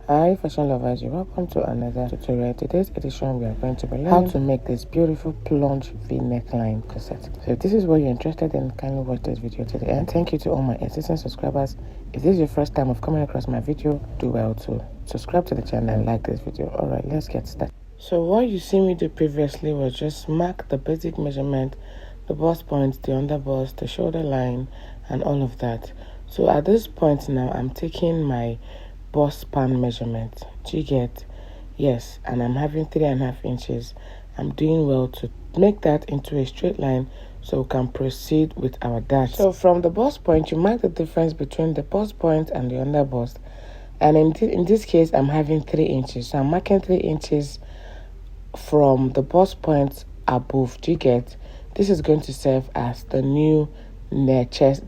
Hi fashion lovers, welcome to another tutorial. Today's edition we are going to be learning how to make this beautiful plunge v neckline corset. So if this is what you're interested in, kindly watch this video to the end. Thank you to all my existing subscribers. If this is your first time of coming across my video, do well to subscribe to the channel and like this video. Alright, let's get started. So what you see me do previously was just mark the basic measurement, the bust point, the under bust, the shoulder line, and all of that. So at this point now, I'm taking my bust span measurement. Do you get? Yes, and I'm having 3.5 inches. I'm doing well to make that into a straight line so we can proceed with our dart. So from the bust point, you mark the difference between the bust point and the under bust. And in this case, I'm having 3 inches. So I'm marking 3 inches from the bust point above. Do you get? This is going to serve as the new neckline.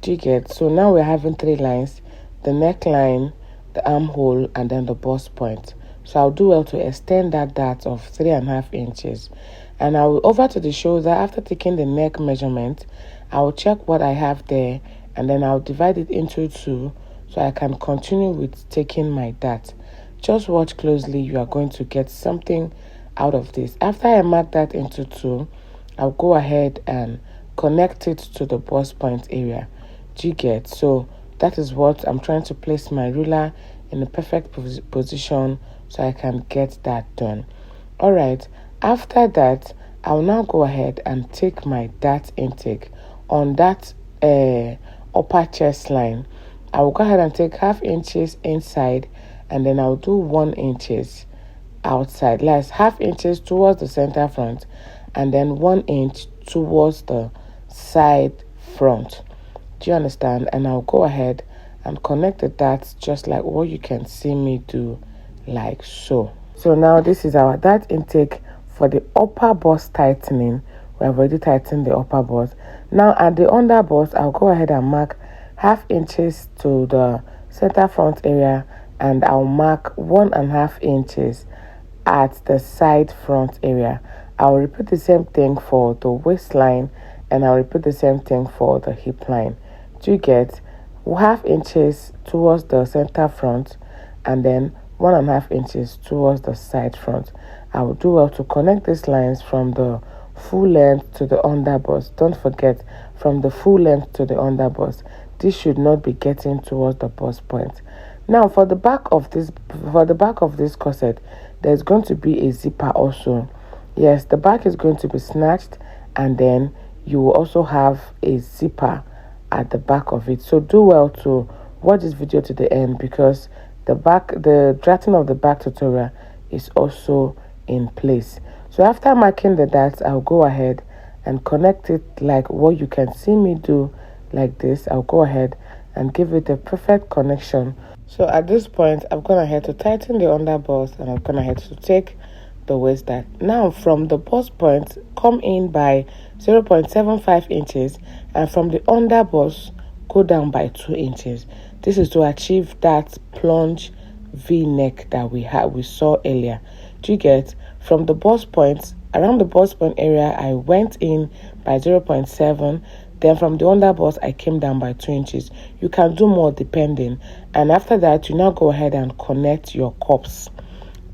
Do you get? So now we're having 3 lines: the neckline, the armhole, and then the bust point. So I'll do well to extend that dart of 3.5 inches, and I'll over to the shoulder. After taking the neck measurement, I'll check what I have there, and then I'll divide it into 2 so I can continue with taking my dart. Just watch closely, you are going to get something out of this. After I mark that into 2, I'll go ahead and connect it to the bust point area. Do you get? So that is what I'm trying to place my ruler in the perfect position so I can get that done. All right, after that, I'll now go ahead and take my dart intake on that upper chest line. I will go ahead and take 0.5 inches inside, and then I'll do 1 inches outside. Last 0.5 inches towards the center front, and then 1 inch towards the side front. Do you understand? And I'll go ahead and connect the darts just like what you can see me do, like so. So now this is our dart intake for the upper bust tightening. We have already tightened the upper bust. Now at the under bust, I'll go ahead and mark 0.5 inches to the center front area, and I'll mark 1.5 inches at the side front area. I'll repeat the same thing for the waistline, and I'll repeat the same thing for the hip line. Do you get? 0.5 inches towards the center front, and then 1.5 inches towards the side front. I will do well to connect these lines from the full length to the under bust. Don't forget, from the full length to the under bust, this should not be getting towards the bust point. Now for the back of this corset, there's going to be a zipper also. Yes, the back is going to be snatched, and then you will also have a zipper at the back of it. So do well to watch this video to the end, because the drafting of the back tutorial is also in place. So after marking the darts, I'll go ahead and connect it like what you can see me do, like this. I'll go ahead and give it a perfect connection. So at this point, I'm going ahead to tighten the under bust, and I'm going ahead to take the waist dart. Now from the bust point, come in by 0.75 inches, and from the under bust, go down by 2 inches. This is to achieve that plunge v-neck that we saw earlier. Do you get? From the bust point, around the bust point area, I went in by 0.7. Then from the under bust, I came down by 2 inches. You can do more depending. And after that, you now go ahead and connect your cups.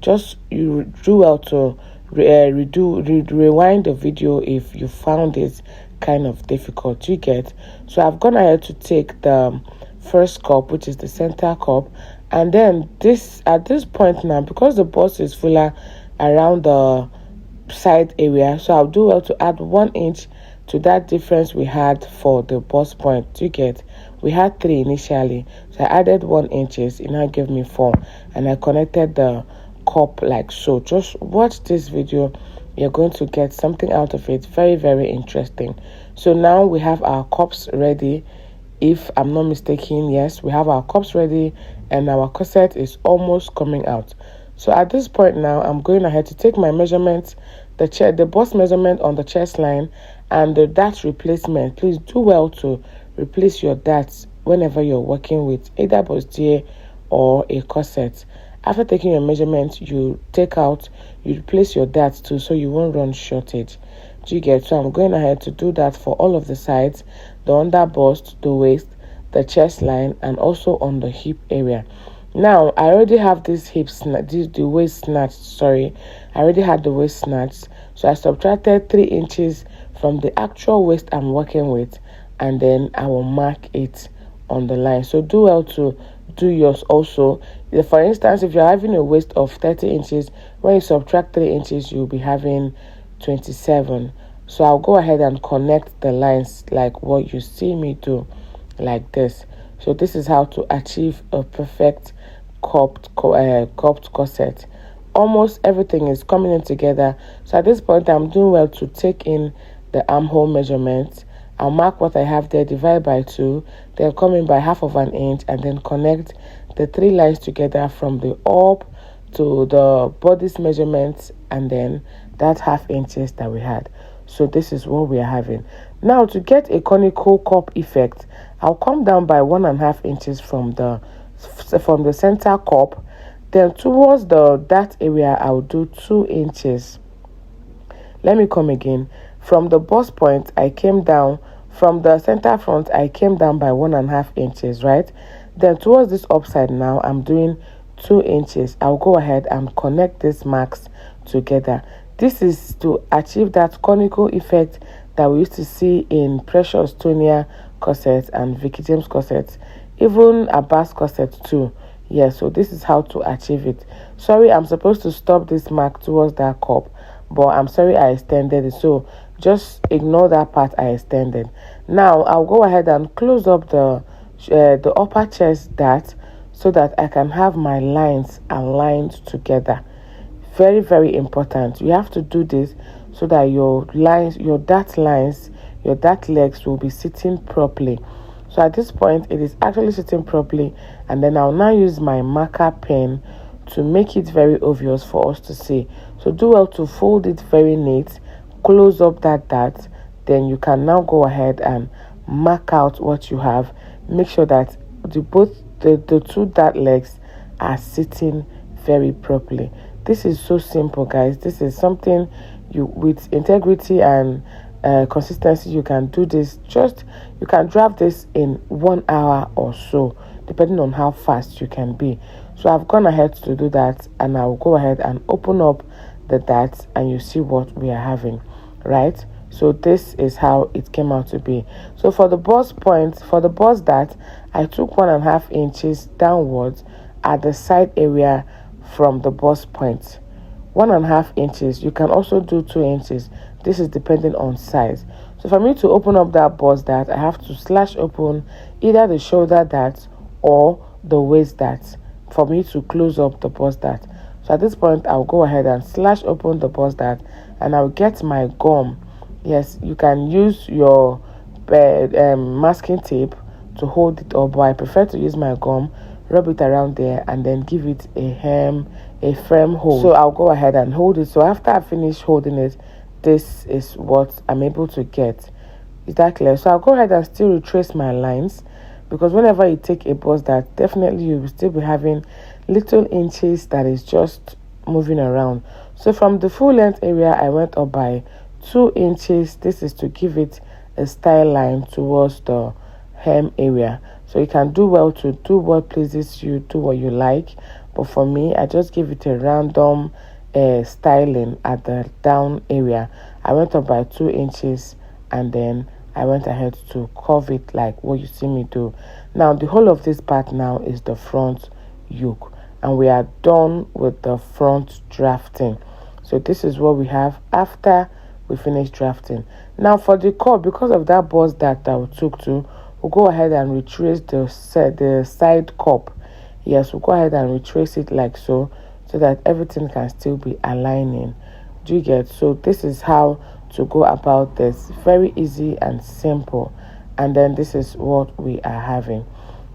Just you do well to rewind the video if you found it kind of difficult. You get? So I've gone ahead to take the first cup, which is the center cup, and then at this point now, because the bust is fuller around the side area, so I'll do well to add 1 inch to that difference we had for the bust point. You get? We had 3 initially, so I added 1 inches. It now gave me 4, and I connected the cup like so. Just watch this video, you're going to get something out of it. Very, very interesting. So now we have our cups ready. If I'm not mistaken, yes, we have our cups ready, and our corset is almost coming out. So at this point now, I'm going ahead to take my measurements, the bust measurement on the chest line, and the dart replacement. Please do well to replace your darts whenever you're working with either bustier or a corset. After taking your measurement, you replace your darts too, so you won't run shortage. Do you get? So I'm going ahead to do that for all of the sides, the under bust, the waist, the chest line, and also on the hip area. Now I already have this the waist snatched. Sorry, I already had the waist snatched, so I subtracted 3 inches from the actual waist I'm working with, and then I will mark it on the line. So do well to do yours also. For instance, if you're having a waist of 30 inches, when you subtract 3 inches, you'll be having 27. So I'll go ahead and connect the lines like what you see me do, like this. So this is how to achieve a perfect cupped corset. Almost everything is coming in together. So at this point, I'm doing well to take in the armhole measurement. I'll mark what I have there, divide by 2, then come in by 1/2 inch, and then connect the 3 lines together from the up to the body's measurements, and then that 1/2 inches that we had. So this is what we are having. Now to get a conical cup effect, I'll come down by 1.5 inches from the center cup. Then towards that area, I'll do 2 inches. Let me come again. From the bust point, I came down. From the center front, I came down by 1.5 inches, right? Then towards this upside now, I'm doing 2 inches. I'll go ahead and connect these marks together. This is to achieve that conical effect that we used to see in Precious Tonia corsets and Vicky James corsets, even Abbas corset too. Yes, so this is how to achieve it. Sorry, I'm supposed to stop this mark towards that cup, but I'm sorry I extended it, so just ignore that part I extended. Now I'll go ahead and close up the upper chest dart so that I can have my lines aligned together. Very, very important. You have to do this so that your dart lines, your dart legs will be sitting properly. So at this point, it is actually sitting properly, and then I'll now use my marker pen to make it very obvious for us to see. So do well to fold it very neat, close up that dart, then you can now go ahead and mark out what you have. Make sure that the 2 dart legs are sitting very properly. This is so simple, guys. This is something you, with integrity and consistency, you can do this. You can draft this in 1 hour or so, depending on how fast you can be. So I've gone ahead to do that, and I'll go ahead and open up the darts, and you see what we are having, right? So this is how it came out to be. So for the bust dart, I took 1.5 inches downwards at the side area from the bust point. 1.5 inches. You can also do 2 inches. This is depending on size. So for me to open up that bust dart, I have to slash open either the shoulder dart or the waist dart for me to close up the bust dart. So at this point, I'll go ahead and slash open the bust dart, and I'll get my gum. Yes, you can use your masking tape to hold it up, but I prefer to use my gum, rub it around there, and then give it a firm hold. So I'll go ahead and hold it. So after I finish holding it, this is what I'm able to get. Is that clear? So I'll go ahead and still retrace my lines, because whenever you take a bust dart, definitely you will still be having little inches that is just moving around. So from the full length area, I went up by 2 inches. This is to give it a style line towards the hem area. So you can do well to do what pleases you, do what you like. But for me, I just give it a random styling at the down area. I went up by 2 inches, and then I went ahead to curve it like what you see me do. Now the whole of this part now is the front yoke, and we are done with the front drafting. So this is what we have after we finish drafting. Now for the cup, because of that bust that we took to, we'll go ahead and retrace the side cup. Yes, we'll go ahead and retrace it like so that everything can still be aligning. Do you get? So this is how to go about this. Very easy and simple. And then this is what we are having.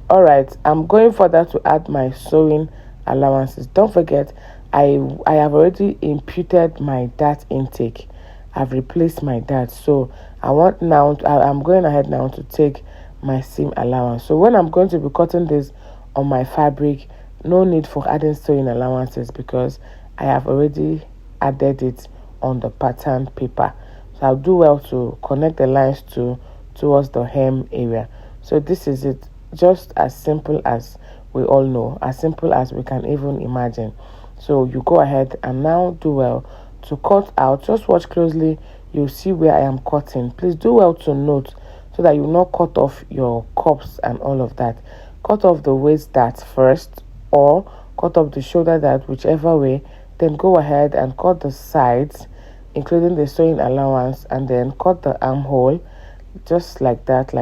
All right, I'm going further to add my sewing allowances. Don't forget, I have already imputed my dart intake. I've replaced my dart. So I'm going ahead now to take my seam allowance. So when I'm going to be cutting this on my fabric, no need for adding sewing allowances, because I have already added it on the pattern paper. So I'll do well to connect the lines towards the hem area. So this is it. just as simple as we all know, as simple as we can even imagine. So you go ahead and now do well to cut out. Just watch closely, you'll see where I am cutting. Please do well to note so that you not cut off your cups and all of that. Cut off the waist dart first, or cut off the shoulder dart, whichever way. Then go ahead and cut the sides, including the sewing allowance, and then cut the armhole just like that,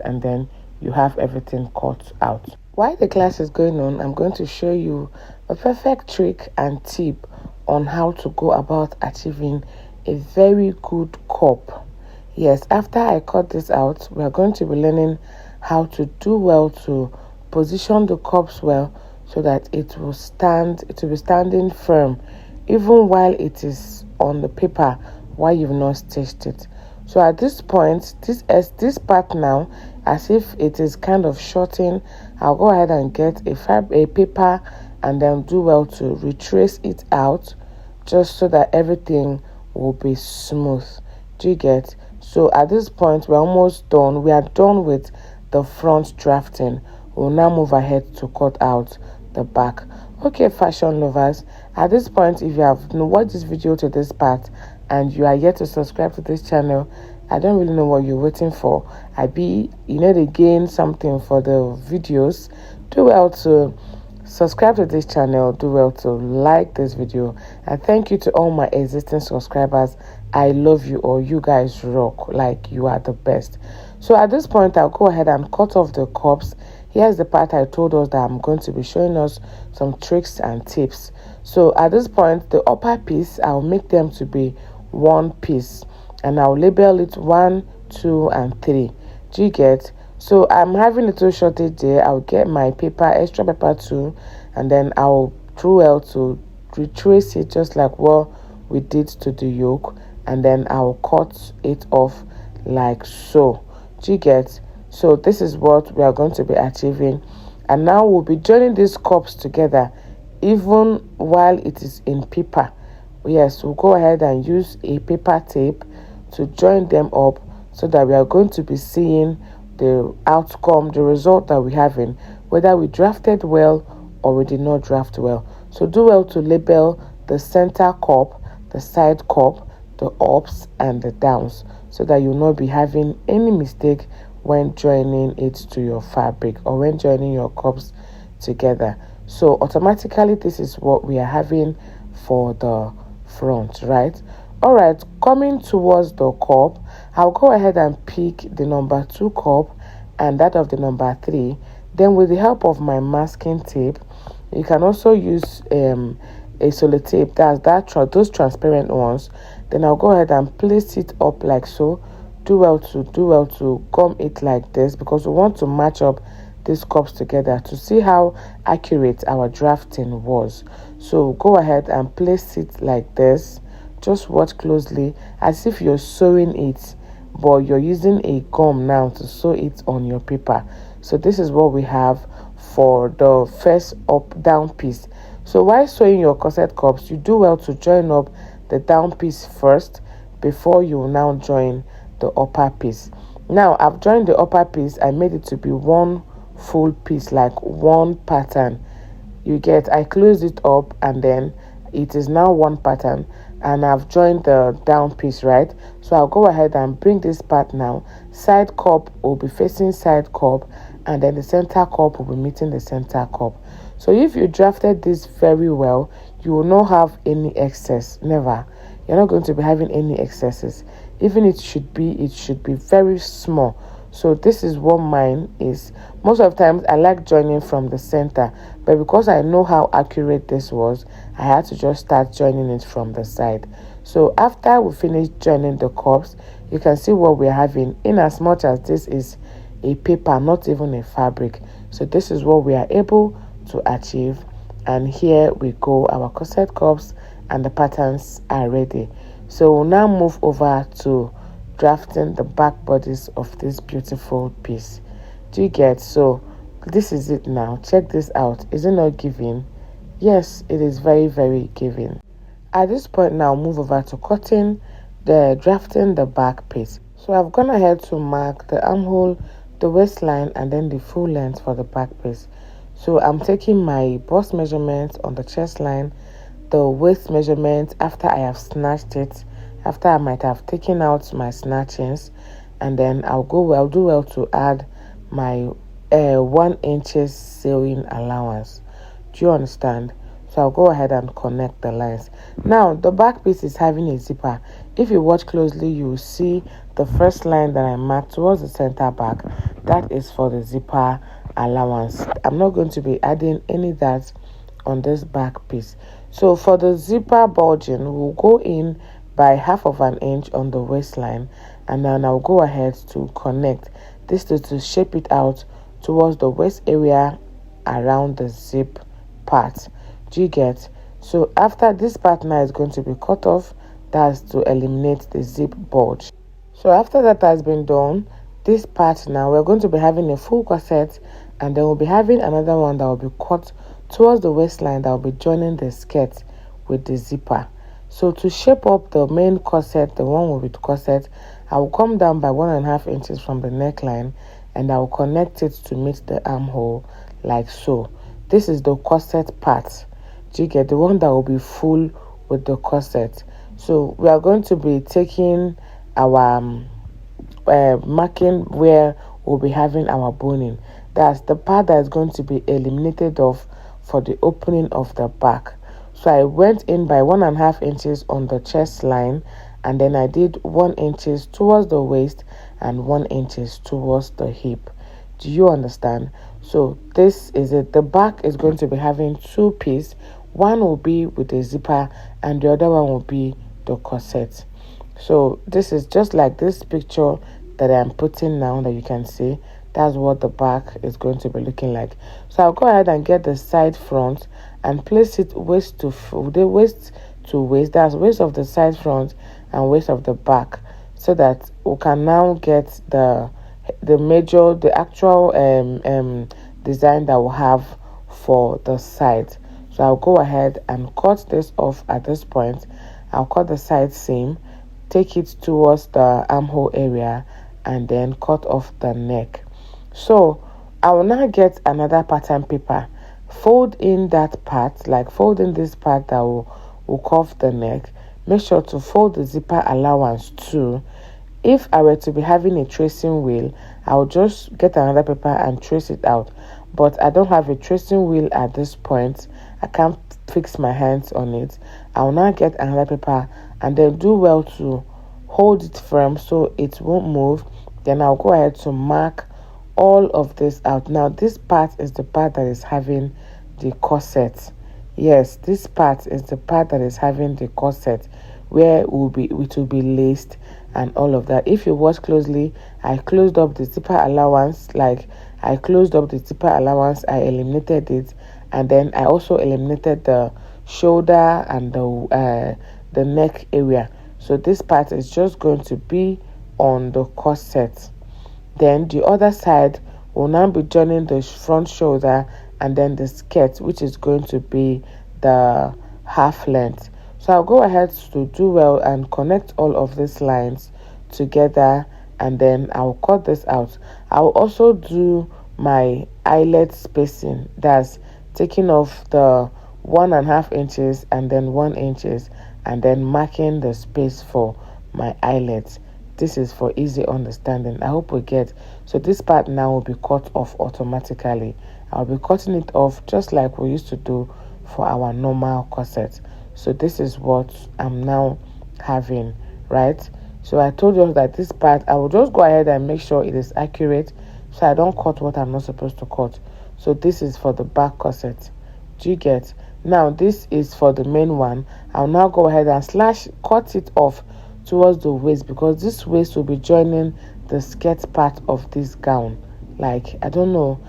and then you have everything cut out. While the class is going on, I'm going to show you a perfect trick and tip on how to go about achieving a very good cup. Yes, after I cut this out, we are going to be learning how to do well to position the cups well so that it will be standing firm even while it is on the paper, while you've not stitched it. So at this point, this part now, as if it is kind of shorting, I'll go ahead and get a paper and then do well to retrace it out, just so that everything will be smooth. Do you get? So at this point, we're almost done. We are done with the front drafting. We'll now move ahead to cut out the back. Okay, fashion lovers, at this point, if you have watched this video to this part and you are yet to subscribe to this channel, I don't really know what you're waiting for. You need to gain something for the videos. Do well to subscribe to this channel. Do well to like this video. And thank you to all my existing subscribers. I love you all. You guys rock. Like, you are the best. So at this point, I'll go ahead and cut off the cups. Here's the part I told us that I'm going to be showing us some tricks and tips. So at this point, the upper piece, I'll make them to be one piece, and I'll label it 1, 2, and 3. Do you get? So I'm having a little shortage there. I'll get my paper, extra paper too, and then I'll do well to retrace it just like what we did to the yoke, and then I'll cut it off like so. Do you get? So this is what we are going to be achieving, and now we'll be joining these cups together even while it is in paper. Yes, we'll go ahead and use a paper tape to join them up so that we are going to be seeing the outcome, the result that we're having, whether we drafted well or we did not draft well. So do well to label the center cup, the side cup, the ups and the downs, so that you'll not be having any mistake when joining it to your fabric or when joining your cups together. So automatically this is what we are having for the front, right? All right, coming towards the cup, I'll go ahead and pick the number 2 cup and that of the number 3. Then with the help of my masking tape, you can also use a sellotape, those transparent ones. Then I'll go ahead and place it up like so. Do well to gum it like this, because we want to match up these cups together to see how accurate our drafting was. So go ahead and place it like this. Just watch closely, as if you're sewing it, but you're using a gum now to sew it on your paper. So this is what we have for the first up down piece. So while sewing your corset cups, you do well to join up the down piece first before you now join the upper piece. Now I've joined the upper piece. I made it to be one full piece, like one pattern. You get? I closed it up and then it is now one pattern, and I've joined the down piece, right? So I'll go ahead and bring this part now. Side cup will be facing side cup, and then the center cup will be meeting the center cup. So if you drafted this very well, you will not have any excess. Never. You're not going to be having any excesses. Even it should be very small. So this is what mine is. Most of the times I like joining from the center, but because I know how accurate this was, I had to just start joining it from the side. So after we finish joining the cups, you can see what we're having, in as much as this is a paper, not even a fabric. So this is what we are able to achieve. And here we go, our corset cups and the patterns are ready. So we'll now move over to drafting the back bodies of this beautiful piece. Do you get? So this is it now. Check this out. Is it not giving? Yes, it is very, very giving. At this point now, move over to drafting the back piece. So I've gone ahead to mark the armhole the waistline, and then the full length for the back piece. So I'm taking my bust measurement on the chest line, the waist measurement after I have snatched it, after I might have taken out my snatchings, and then I'll do well to add my 1 inches sewing allowance. Do you understand? So I'll go ahead and connect the lines. Now the back piece is having a zipper. If you watch closely, you will see the first line that I marked towards the center back. That is for the zipper allowance. I'm not going to be adding any that on this back piece. So for the zipper bulging, we'll go in by 1/2 inch on the waistline, and then I'll go ahead to connect this to shape it out towards the waist area around the zip part. Do you get? So after this part now is going to be cut off, that's to eliminate the zip bulge. So after that has been done, this part now we're going to be having a full corset, and then we'll be having another one that will be cut towards the waistline that will be joining the skirt with the zipper. So to shape up the main corset, the one with corset, I will come down by 1.5 inches from the neckline, and I will connect it to meet the armhole like so. This is the corset part. Do you get? The one that will be full with the corset. So we are going to be taking our marking where we'll be having our boning. That's the part that is going to be eliminated off for the opening of the back. So I went in by 1.5 inches on the chest line, and then I did 1 inches towards the waist and 1 inches towards the hip. Do you understand? So this is it. The back is going to be having 2 pieces. One will be with the zipper, and the other one will be the corset. So this is just like this picture that I'm putting now that you can see. That's what the back is going to be looking like. So I'll go ahead and get the side front and place it waist to waist. That's waist of the side front and waist of the back, so that we can now get the actual design that we'll have for the side. So I'll go ahead and cut this off at this point. I'll cut the side seam, take it towards the armhole area, and then cut off the neck. So I will now get another pattern paper, fold in that part, like fold in this part that will cuff the neck. Make sure to fold the zipper allowance too. If I were to be having a tracing wheel, I'll just get another paper and trace it out. But I don't have a tracing wheel at this point. I can't fix my hands on it. I'll now get another paper and then do well to hold it firm so it won't move. Then I'll go ahead to mark all of this out. Now this part is the part that is having the corset. Yes, this part is the part that is having the corset, where it will be laced and all of that. If you watch closely, I closed up the zipper allowance. I eliminated it, and then I also eliminated the shoulder and the neck area. So this part is just going to be on the corset. Then the other side will now be joining the front shoulder and then the skirt, which is going to be the half length. So I'll go ahead to do well and connect all of these lines together, and then I'll cut this out. I'll also do my eyelet spacing, that's taking off the 1.5 inches and then 1 inches, and then marking the space for my eyelets. This is for easy understanding. I hope we get. So this part now will be cut off automatically. I'll be cutting it off just like we used to do for our normal corset. So this is what I'm now having, right? So I told you that this part, I will just go ahead and make sure it is accurate, so I don't cut what I'm not supposed to cut. So this is for the back corset. Do you get? Now this is for the main one. I'll now go ahead and cut it off towards the waist, because this waist will be joining the skirt part of this gown. Like, I don't know.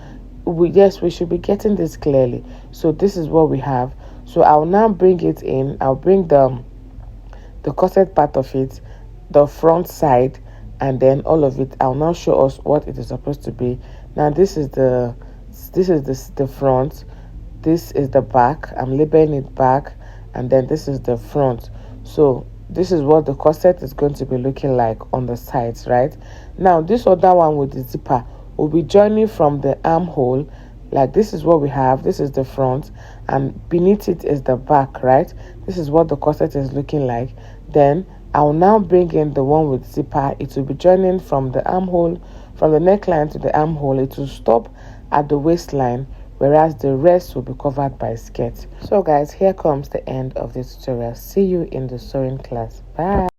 We should be getting this clearly. So this is what we have. So I'll now bring it in. I'll bring the corset part of it, the front side, and then all of it. I'll now show us what it is supposed to be. Now this is the front, this is the back. I'm labeling it back, and then this is the front. So this is what the corset is going to be looking like on the sides, right? Now this other one with the zipper we'll be joining from the armhole. Like, this is what we have, this is the front, and beneath it is the back, right? This is what the corset is looking like. Then I'll now bring in the one with zipper. It will be joining from the armhole, from the neckline to the armhole. It will stop at the waistline, whereas the rest will be covered by skirt. So guys, here comes the end of the tutorial. See you in the sewing class. Bye.